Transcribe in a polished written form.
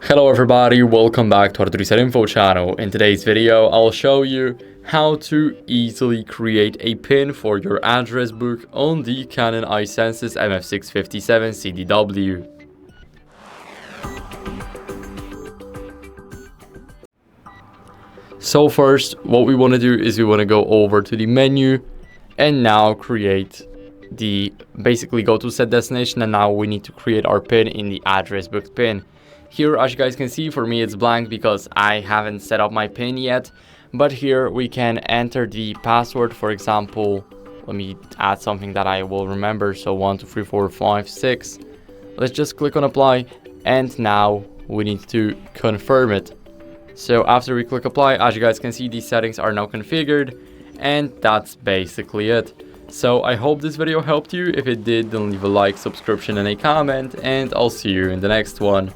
Hello everybody, welcome back to authorized info channel. In today's video, I'll show you how to easily create a pin for your address book on the CANON i-SENSYS MF657Cdw. So first, what we want to do is we want to go over to the menu and now basically go to set destination, and now we need to create our pin in the address book pin. Here, as you guys can see, for me it's blank because I haven't set up my pin yet, but here we can enter the password. For example, let me add something that I will remember. So 1 2 3 4 5 6. Let's just click on apply, and now we need to confirm it. So after we click apply, as you guys can see, these settings are now configured, and that's basically it. So I hope this video helped you. If it did, then leave a like, subscription, and a comment, and I'll see you in the next one.